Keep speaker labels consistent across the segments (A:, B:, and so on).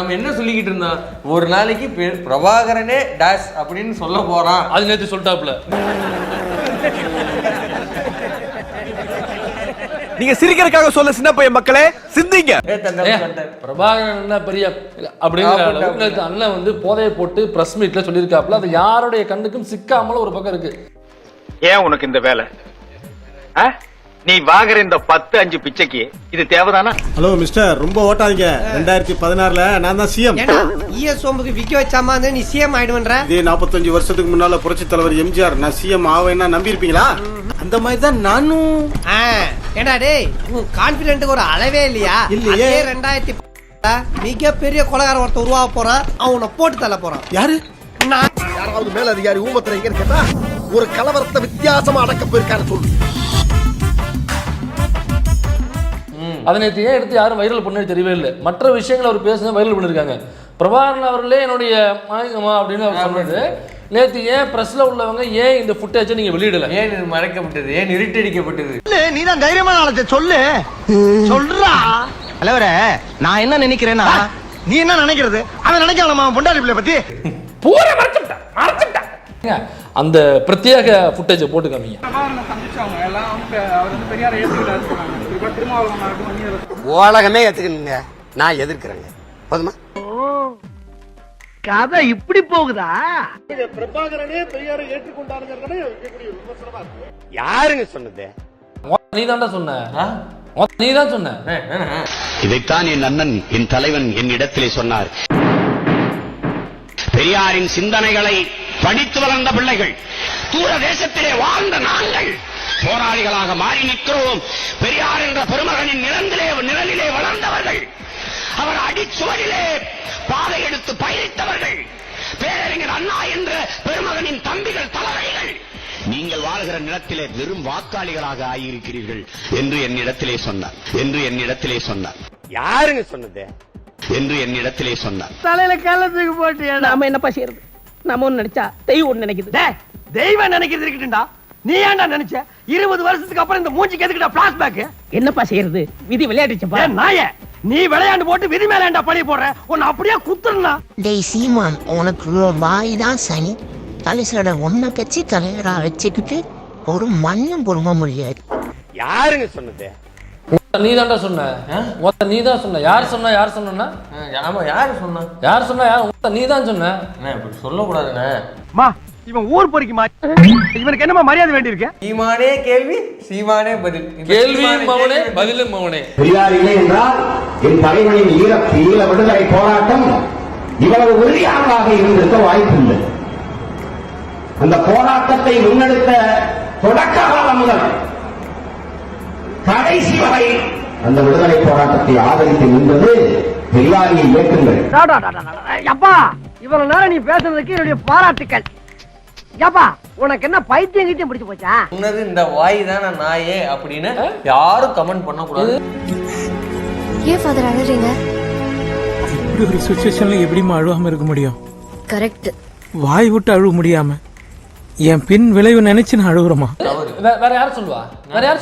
A: நம்ம என்ன சொல்லிக்கிட்டு இருந்தோம், ஒரு நாளைக்கு பிரபாகரனே டாஷ் அப்படின்னு சொல்ல போறான்.
B: அது நேற்று சொல்லிட்டாப்ல.
C: நீங்க சிரிக்கிறதுக்காக சொல்ல சின்ன பையன் மக்களே, சிந்திங்க.
B: பிரபாகரன் என்ன பெரிய அப்படிங்கிற அளவுக்கு நேற்று அண்ணன் வந்து போதையை போட்டு பிரஸ் மீட்ல சொல்லியிருக்காப்ல. அது யாருடைய கண்ணுக்கும் சிக்காமல ஒரு பக்கம் இருக்கு.
D: ஏன் உனக்கு இந்த வேலை? நீ வாங்குற இந்த 10-5 பிச்சைக்கு இது தேவைதானா?
E: ஹலோ மிஸ்டர், ரொம்ப ஓட்டாதீங்க. 2016ல நான் தான் சிஎம்.
F: சோம்புக்கு விக்க வச்சாமா நீ சிஎம் ஆயிடுவன்ற.
E: இதே 45 வருஷத்துக்கு முன்னால புரட்சி தலைவர் எம்ஜிஆர் நான் சிஎம் ஆவேன்னா நம்பி இருப்பீங்களா? அந்த மாதிரி தான் நானும்.
F: ஏண்டா டேய், உன் கான்பிடென்ட்க்கு ஒரு அளவே இல்லையா?
E: இல்லையே.
F: 2010 மிகப்பெரிய கொலைகார ஒருத்தர் உருவாக போறான், அவனை போட்டு தள்ள போறான்.
E: யாரு?
G: யாராவது மேல அதிகாரி ஊமத்துல கேட்டா ஒரு கலவரத்தை வித்தியாசமா அடக்க போயிருக்காரு சொல்லு.
B: அதை நேற்று ஏன் எடுத்து யாரும் வைரல் பண்ண தெரியவே இல்லை. மற்ற விஷயங்கள் அவர் பேசுறது வைரல் பண்ணிருக்காங்க. பிரபாகரன் அவர்களே என்னுடைய மாயங்கம்மா அப்படின்னு அவர் சொன்னது. நேற்று ஏன் பிரஸ்ல உள்ளவங்க ஏன் இந்த ஃபுட்டேஜை நீங்க வெளியிடல?
A: ஏன் இது மறைக்கப்பட்டது? ஏன் இருட்டடிக்கப்பட்டது?
G: நீ தான் தைரியமான ஆளத்தை சொல்லு. சொல்றா தலைவரே, நான் என்ன நினைக்கிறேன்னா, நீ என்ன நினைக்கிறது அதை நினைக்கலாமா பொண்டாடி பிள்ளை பத்தி?
B: பூரா மறைச்சிட்டேன். அந்த பிரத்யேக ஃபுட்டேஜை போட்டு காமிங்க.
G: உலகமே ஏத்துக்கணுங்க, நான் எதிர்க்கிறேங்க. போதுமா? கதை இப்படி போகுதா? பிரபாகரனே பெரியாரை ஏற்றுக்கொண்டாருங்க. யாருங்க சொன்னது?
B: நீதான்டா சொன்ன. நீதான் சொன்ன.
H: இதைத்தான் என் அண்ணன், என் தலைவன் என் இடத்திலே சொன்னார். பெரியாரின் சிந்தனைகளை படித்து வளர்ந்த பிள்ளைகள், தூர தேசத்திலே வாழ்ந்த நாங்கள் போராளிகளாக மாறி நிற்கிறோம். பெரியார் என்ற பெருமகனின் நிழலிலே வளர்ந்தவர்கள், அவர் அடிச்சுவடிலே பாதை எடுத்து பயணித்தவர்கள், பேரறிஞர் அண்ணா என்ற பெருமகனின் தம்பிகள், தலைவர்கள். நீங்கள் வாழ்கிற நிலத்திலே வெறும் வாக்காளிகளாக ஆகியிருக்கிறீர்கள் என்று என்னிடத்திலே சொன்னார்.
G: யாருங்க சொன்னது?
H: என்று என்னிடத்திலே சொன்னார்.
F: தலையில கள்ளத்துக்கு போட்டு நாம என்னப்பா செய்யறது? நம்ம ஒண்ணு நினைச்சா தெய்வம் ஒண்ணு நினைக்குது.
G: தெய்வம் நினைக்கிறது இருக்கட்டும்டா, நீ ஏன்டா நினைச்ச? 20 வருஷத்துக்கு அப்புறம் இந்த மூஞ்சிக்கு எதுக்குடா பிளாஷ்பேக்?
F: என்னப்பா செய்யறது? விதி விளையாடுச்சுப்பா.
G: நாயே, நீ விளையாண்டு போட்டு விதி மேல ஏன்டா பழி போடுற? உன்னை அப்படியே குத்துறா.
I: டேய் சீமான், உனக்கு வாய் தான் சனி. தலைசட ஒன்ன கட்சி தலைவரா வச்சுக்கிட்டு ஒரு மண்ணும் பொறும முடியாது.
G: யாருங்க சொன்னது?
B: நீதான்டா சொன்ன. நீதான் சொன்ன. யார் சொன்னா?
A: ஆமா, யாரு சொன்னா?
B: நீதான் சொன்ன.
A: இப்படி சொல்லக்கூடாதுண்ணே.
G: இவன் ஊர் பொறிக்குமா? இவனுக்கு என்னமா மரியாதை வேண்டி இருக்கு?
A: சீமானே கேள்வி, சீமானே பதில்.
B: கேள்வியும் மவனே, பதிலும் மவனே.
H: பெரியார் இல்லை என்றால் என் தலைவனின் ஈழ விடுதலை போராட்டம் இவ்வளவு உறுதியானதாக இருந்திருக்க வாய்ப்பில்லை. அந்த போராட்டத்தை முன்னெடுத்த தொடக்க காலம் முதல் கடைசி வரை அந்த விடுதலை போராட்டத்தை ஆதரித்து நின்றது பெரியாரியை இயக்குங்கள்.
F: அப்பா, இவ்வளவு நேரம் நீ பேசுறதுக்கு என்னுடைய பாராட்டுக்கள். ஏப்பா, உனக்கு என்ன பைத்தியம் கிட்டியம் பிடிச்சு போச்சா?
A: சொன்னது இந்த வாய் தானே நாயே அப்படின்னு யாரும் கமெண்ட் பண்ண கூடாது.
J: ஏன் ஃபாதர் அழறீங்க?
K: இப்படி ஒரு சிச்சுவேஷன்ல எப்படிமா அழுவாம இருக்க முடியும்?
J: கரெக்ட்.
K: வாய் விட்டு அழுவ முடியாம என் பின் விளைவு நினைச்சு நான் அழுகுறமா?
B: வேற யார்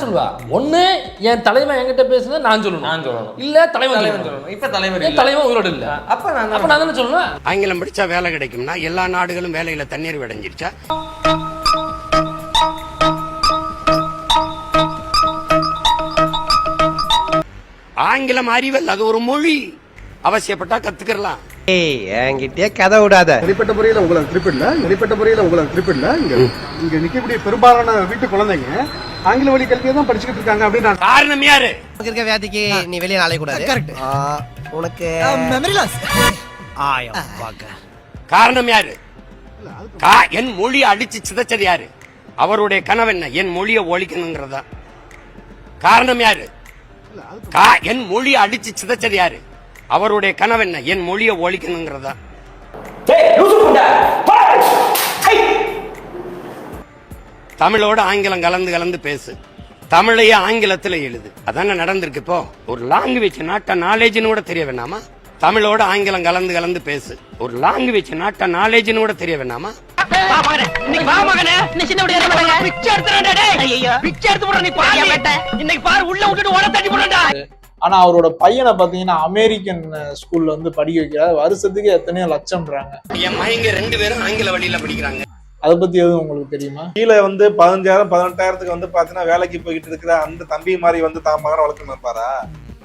B: சொல்லுவா? ஒண்ணு என் தலைவன் என்கிட்ட பேசுனது நான் சொல்லணும். இல்ல தலைவன் சொல்லணும்.
A: இப்ப தலைவர்
B: உயிரோடு இல்ல. அப்ப நான் தானே சொல்லணும்.
H: ஆங்கிலம் படிச்சா வேலை கிடைக்கும்னா எல்லா நாடுகளும் வேலையில தண்ணீர் விடைஞ்சிருச்சா? ஆங்கிலம் அறிவல், அது ஒரு மொழி. அவசியப்பட்டா கத்துக்கலாம்.
F: என்கிட்டயே கதை விடாத.
E: தனிப்பட்ட முறையில உங்களை குறிப்பிடல. இங்க நிக்கக்கூடிய பெரும்பாலான வீட்டு குழந்தைங்க ஆங்கில வழி கல்வியை தான் படிச்சுக்கிட்டு இருக்காங்க அப்படின்னு.
H: காரணம் யாரு?
F: இருக்க வியாதிக்கு நீ வெளியே நாளை கூடாது. கரெக்ட். உனக்கு மெமரி லாஸ்.
H: காரணம் யாரு? என் மொழியை அடிச்சு சிதைச்சது யாரு? அவருடைய கனவு என்ன? என் மொழியை ஒழிக்கணுங்கிறதா. காரணம் யாரு? என் மொழியை அடிச்சு சிதைச்சது யாரு? அவருடைய கனவு என்ன? என் மொழியை ஒழிக்கணுங்கிறதா. தமிழோட ஆங்கிலம் கலந்து பேசு. தமிழையே ஆங்கிலத்துல எழுது. அதான நடந்திருக்கு. இப்போ ஒரு லாங்குவேஜ் நாட்ட நாலேஜ்னு கூட தெரிய வேணாமா? தமிழோட ஆங்கிலம் கலந்து பேசு. ஒரு லாங்குவேஜ் நாட்ட நாலேஜ்னு கூட தெரிய வேணாமா?
L: ஆனா அவரோட பையனை பாத்தீங்கன்னா அமெரிக்கன் ஸ்கூல்ல வந்து படிக்க வைக்கிறார், வருஷத்துக்கு எத்தனையோ லட்சம்ன்றாங்க.
H: என் மைங்க 2 பேரும் ஆங்கில வழியில படிக்கிறாங்க.
L: அதை பத்தி எதுவும் உங்களுக்கு தெரியுமா?
E: கீழே வந்து 15,000 18,000க்கு வந்து பாத்தீங்கன்னா வேலைக்கு போய்கிட்டு இருக்கிற அந்த தம்பி மாதிரி வந்து தான் மகனை வளர்க்கணும் இருப்பாரா?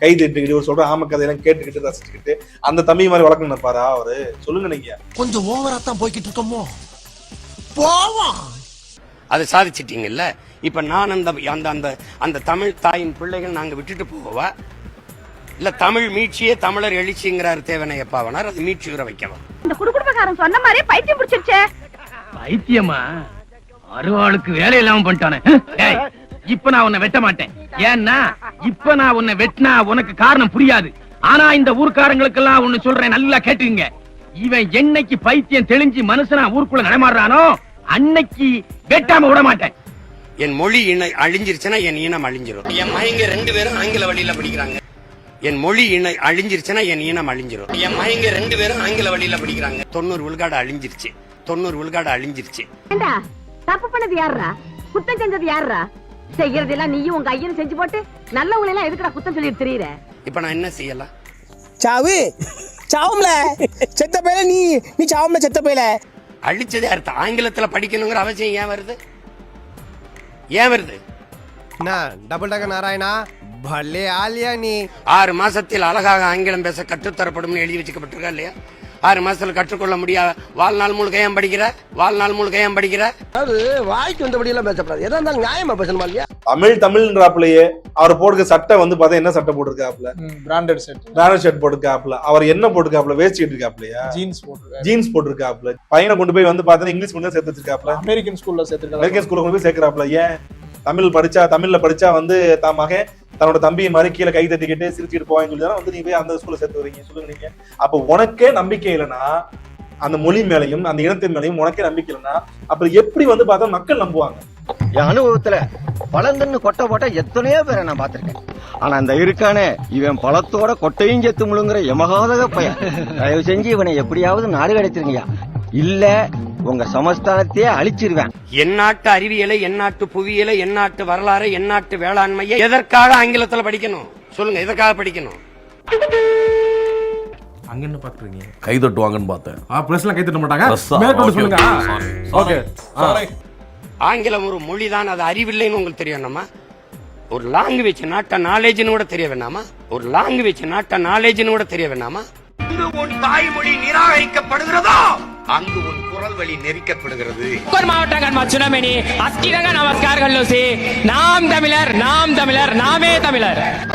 E: கை தட்டுக்கிட்டு ஒரு சொல்ற ஆம கதையெல்லாம் கேட்டுக்கிட்டு ரசிச்சுக்கிட்டு அந்த தம்பி மாதிரி வளர்க்கணும் இருப்பாரா அவரு? சொல்லுங்க நீங்க.
G: கொஞ்சம் ஓவரா தான் போய்கிட்டு இருக்கோமோ? போவோம்.
H: அதை சாதிச்சிட்டீங்கல்ல. இப்ப நான் அந்த தமிழ் தாயின் பிள்ளைகள் நாங்க விட்டுட்டு போவா இல்ல தமிழ் மீட்சியே தமிழர் எழுச்சிங்கிறார் தேவனையப்பாவனார், அது மீட்சி உற வைக்கவா?
F: இந்த குடுகுடுப்பக்காரன் சொன்ன மாதிரி பைத்தியம் பிடிச்சிருச்சே.
D: பைத்தியமா? அருவாளுக்கு வேலை இல்லாம பண்ணிட்டானே. இப்ப நான் உன்னை வெட்ட மாட்டேன். ஏன்னா இப்ப நான் உன்னை வெட்டினா உனக்கு காரணம் புரியாது. ஆனா இந்த ஊர்க்காரங்களுக்கெல்லாம் ஒண்ணு சொல்றேன், நல்லா கேட்டுங்க. இவன் என்னைக்கு பைத்தியம் தெளிஞ்சு மனுஷனா ஊருக்குள்ள நடமாடுறானோ அன்னைக்கு வெட்டாம விட மாட்டேன். என் மொழி அழிஞ்சிருச்சுன்னா என் இனம் அழிஞ்சிரும். என் மைங்க 2 பேரும் ஆங்கில வழியில படிக்கிறாங்க. என் மொழி அழிஞ்சிருச்சுன்னா என் இனம் அழிஞ்சிரும். என் மைங்க 2 பேரும் ஆங்கில வழியில படிக்கிறாங்க. 90 விழுக்காடு அழிஞ்சிருச்சு. 90 விழுக்காடு அழிஞ்சிருச்சு.
F: தப்பு பண்ணது யாரா? குத்தம் செஞ்சது யாரா? செய்யறதெல்லாம் நீயும் உங்க ஐயனும் செஞ்சு போட்டு நல்லவங்களை எல்லாம் எதுக்குடா குத்தம் சொல்லிட்டு தெரியுற?
H: இப்ப நான் என்ன செய்யலாம்?
G: சாவு சாவும்ல செத்த பேல நீ சாவும்ல செத்த பேல.
H: அழிச்சதே அர்த்தம். ஆங்கிலத்துல படிக்கணுங்கிற அவசியம் ஏன் வருது? ஏன் வருது?
G: டபுள் டக்க நாராயணா பல்லே ஆலியா நீ.
H: 6 மாசத்தில் அழகாக ஆங்கிலம் பேச கற்றுத்தரப்படும் எழுதி வச்சுக்கப்பட்டிருக்கா இல்லையா? 6 மாசத்துல கற்றுக்கொள்ள முடியாது. வாழ்நாள் முழுக்க ஏன் படிக்கிற? வாழ்நாள் முழுக்க ஏன் படிக்கிற?
G: அது வாய்க்கு வந்தபடி எல்லாம் பேசப்படாது. எதா இருந்தாலும் நியாயமா பேசணுமா இல்லையா?
E: தமிழ்ன்றாப்லயே அவர் போடுற சட்டை வந்து பார்த்தா என்ன சட்டை போட்டுருக்காப்ல?
L: Branded shirt
E: போட்டுருக்காப்ல. அவர் என்ன போட்டுருக்காப்ல? வேஸ்ட் இருக்காப்லையா? ஜீன்ஸ் போட்டுருக்காப்ல. பையனை கொண்டு போய் வந்து பார்த்தா இங்கிலீஷ் மட்டும் சேர்த்து வச்சிருக்காப்ல.
L: அமெரிக்கன் ஸ்கூல்ல
E: கொண்டு போய் சேர்க்கிறாப்ல. ஏன்? தமிழ்ல படிச்சா வந்து தான் மகன் தன்னோட தம்பியை மாதிரி கீழே கை தட்டிக்கிட்டு சிரிச்சுட்டு போவான்னு சொல்லி தான் வந்து நீ போய் அந்த ஸ்கூல்ல சேர்த்து வரீங்க. சொல்லுங்க நீங்க. அப்ப உனக்கே நம்பிக்கை இல்லைன்னா, அந்த மொழி மேலையும் அந்த இனத்தின் மேலையும் உனக்கே நம்பிக்கை இல்லைன்னா அப்புறம் எப்படி வந்து பார்த்தா மக்கள் நம்புவாங்க?
G: என் அனுபவத்துல பழங்கன்னு கொட்டை போட்ட எத்தனையோ பேரை நான் பாத்திருக்கேன். ஆனா அந்த இருக்கானே இவன் பழத்தோட கொட்டையும் செத்து முழுங்குற எமகாதக பையன். தயவு செஞ்சு இவனை எப்படியாவது நாடு கிடைச்சிருங்கயா, இல்ல உங்க சமஸ்தானத்தையே அழிச்சிருவேன்.
H: எந்நாட்டு அறிவியலை, எந்நாட்டு புவியியலை, எந்நாட்டு வரலாறு, எந்நாட்டு வேளாண்மையை எதற்காக ஆங்கிலத்துல படிக்கணும்? சொல்லுங்க, எதற்காக படிக்கணும்?
C: அங்க என்ன பாக்குறீங்க? கை தட்டுவாங்கன்னு பார்த்தேன். பிரஸ்ல கை தட்ட மாட்டாங்க. மேற்கொண்டு சொல்லுங்க. ஓகே.
H: ஆங்கிலம் ஒரு மொழிதான், அது அறிவில்லைன்னு உங்களுக்கு தெரியும். நம்ம ஒரு லாங்குவேஜ் நாட்ட நாலேஜ்னு கூட தெரிய வேண்டாமா? ஒரு லாங்குவேஜ் நாட்ட நாலேஜ்னு கூட தெரிய வேண்டாமா? அங்கு உன் தாய்மொழி நிராகரிக்கப்படுகிறதோ அங்கு உன் குரல் வழி நெரிக்கப்படுகிறது.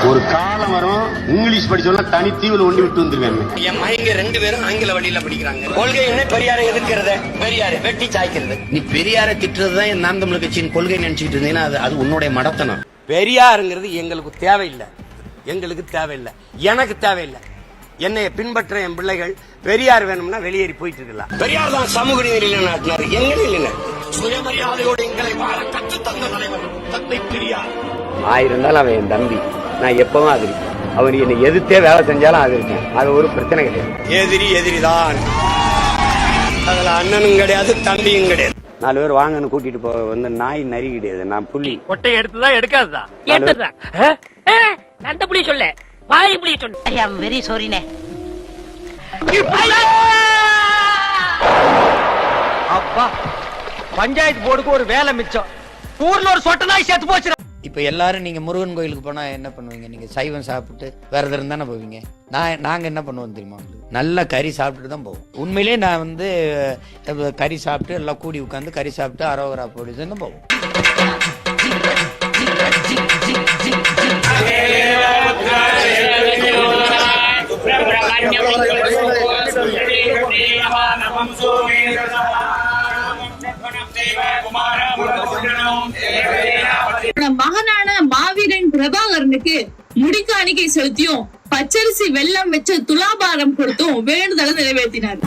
H: ஒரு காலம் வரும் இங்கிலீஷ் படிச்சோம்னா தனி தீவுல ஒண்டி விட்டு வந்துருவேன். என் மைங்க 2 பேரும் ஆங்கில வழியில படிக்கிறாங்க. கொள்கை என்ன? பெரியாரை எதிர்க்கிறது, பெரியாரை வெட்டி சாய்க்கிறது. நீ பெரியாரை திட்டுறதுதான் என் நாம் தமிழர் கட்சியின் கொள்கை நினைச்சிட்டு இருந்தீங்கன்னா அது உன்னுடைய மடத்தனம். பெரியாருங்கிறது எங்களுக்கு தேவையில்லை, எங்களுக்கு தேவையில்லை, எனக்கு தேவையில்லை. என்னைய பின்பற்ற என் பிள்ளைகள் பெரியார் வேணும்னா வெளியேறி போயிட்டு இருக்கலாம். பெரியார் தான் சமூக நீதி நிலைநாட்டினார். எங்க சுயமரியாதையோடு எங்களை வாழ கற்று தந்த தலைவர் தந்தை பெரியார். ஆயிருந்தாலும் அவன் என் தம்பி, நான் எப்பவும் ஆதரிப்பேன். அவர் என்னை எதிர்த்தே வேலை செஞ்சாலும் ஆதரிப்பேன். அது ஒரு பிரச்சனை கிடையாது. எதிரிதான். அதுல அண்ணனும் கிடையாது, தம்பியும் கிடையாது. 4 பேர் வாங்கன்னு கூட்டிட்டு போக வந்து நாய் நரி கிடையாது. நான் புலி. கொட்டை எடுத்துதான் எடுக்காதுதான் எடுத்துதான். அந்த புலி சொல்ல வாய் புலி சொல்ல. ஐ அம் வெரி சாரினே. அப்பா, பஞ்சாயத்து போர்டுக்கு ஒரு வேலை மிச்சம். ஊர்ல ஒரு சொட்ட நாய் செத்து போச்சு. இப்ப எல்லாரும் நீங்க முருகன் கோயிலுக்கு போனா என்ன பண்ணுவீங்க? நீங்க சைவம் சாப்பிட்டு விரதம் இருந்தானே போவீங்க. நாங்க என்ன பண்ணுவோம் தெரியுமா? நல்ல கறி சாப்பிட்டுட்டு தான் போவோம். உண்மையிலேயே நான் வந்து கறி சாப்பிட்டு எல்லாம் கூடி உட்காந்து கறி சாப்பிட்டு அரோகரா போடுதுன்னு போவோம்.
M: மகனான மாவீரன் பிரபாகரனுக்கு முடிக்காணிக்கை செலுத்தியும் பச்சரிசி வெல்லம் வச்சு துலாபாரம் கொடுத்தும் வேண்டுதலை நிறைவேற்றினார்.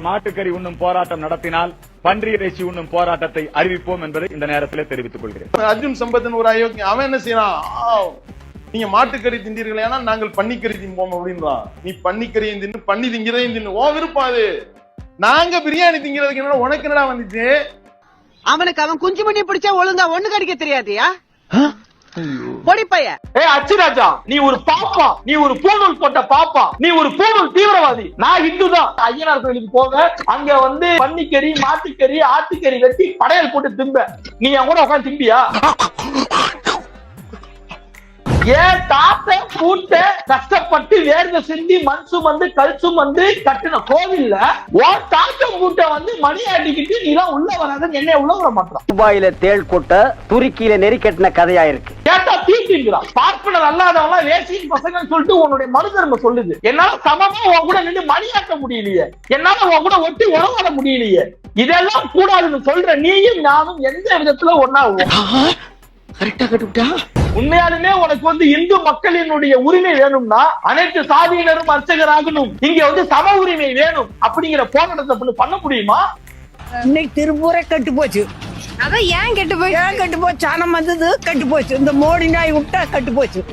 N: மாட்டுக்கறி உண்ணும் போராட்டம் நடத்தினால் பன்றி இறைச்சி உண்ணும் போராட்டத்தை அறிவிப்போம் என்பதை இந்த நேரத்தில் தெரிவித்துக் கொள்கிறேன்.
L: அர்ஜுன் சம்பத்தன் ஒரு அயோக்கியம், அவன் என்ன செய்யறான், நீங்க மாட்டுக்கறி தின்றீர்கள் ஏன்னா நாங்கள் பன்னிக்கறி திம்போம் அப்படின்றான். நீ பன்னிக்கறியும் தின்னு பண்ணி திங்கிறதையும் தின்னு, ஓ விருப்பம் அது. நாங்க பிரியாணி திங்கிறதுக்கு என்ன உனக்கு என்னடா வந்துச்சு?
F: அவனுக்கு அவன் குஞ்சு மணி பிடிச்சா ஒழுங்கா ஒண்ணு கடிக்க தெரியாதியா? பொடிப்பைய
D: அச்சுராஜா, நீ ஒரு பாப்பா, நீ ஒரு பூணூல் போட்ட பாப்பா, நீ ஒரு பூணூல் தீவிரவாதி. நான் இந்து தான். ஐயனார் கோயிலுக்கு போக, அங்க வந்து பன்னிக்கறி, மாட்டுக்கறி, ஆட்டுக்கறி வெட்டி படையல் போட்டு திம்ப. நீ என் கூட உட்காந்து திம்பியா? ஏன் தாத்த கூட்ட கஷ்டப்பட்டு வேர்வை சிந்தி மண் சுமந்து கல் சுமந்து கட்டின கோவில்ல உன் தாத்த கூட்ட வந்து மணி ஆட்டிக்கிட்டு நீதான் உள்ள வராதுன்னு என்ன உள்ள வர மாட்டான்.
F: துபாயில தேள் கொட்ட துருக்கியில நெறி கட்டின கதையா இருக்கு.
D: கேட்டா தீட்டிங்கிறான். பார்ப்பனர் அல்லாதவங்க வேசியின் பசங்கன்னு சொல்லிட்டு உன்னுடைய மனு தர்மம் சொல்லுது. என்னால சமமா உன் கூட நின்று மணியாட்ட முடியலையே, என்னால உன் கூட ஒட்டி உறவாட முடியலையே. இதெல்லாம் கூடாதுன்னு சொல்ற நீயும் நானும் எந்த விதத்துல ஒன்னா கரெக்டா கட்டுவிட்டா? உண்மையாலுமே உனக்கு வந்து இந்து மக்களினுடைய உரிமை வேணும்னா அனைத்து சாதியினரும் அர்ச்சகராகணும், இங்க வந்து சம உரிமை வேணும் அப்படிங்கிற போராட்டத்தை பண்ண முடியுமா?
F: இன்னைக்கு திருப்பூரே கட்டு போச்சு.
J: அதான் ஏன் கெட்டு போய்
F: ஏன் கட்டு போச்சு? சாணம் வந்தது கட்டு போச்சு. இந்த மோடி நாய் விட்டா கட்டு போச்சு.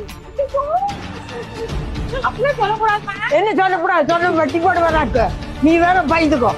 F: என்ன சொல்லக்கூடாது? சொன்ன வட்டி போட வராக்கு நீ வேற பயந்துக்கோ.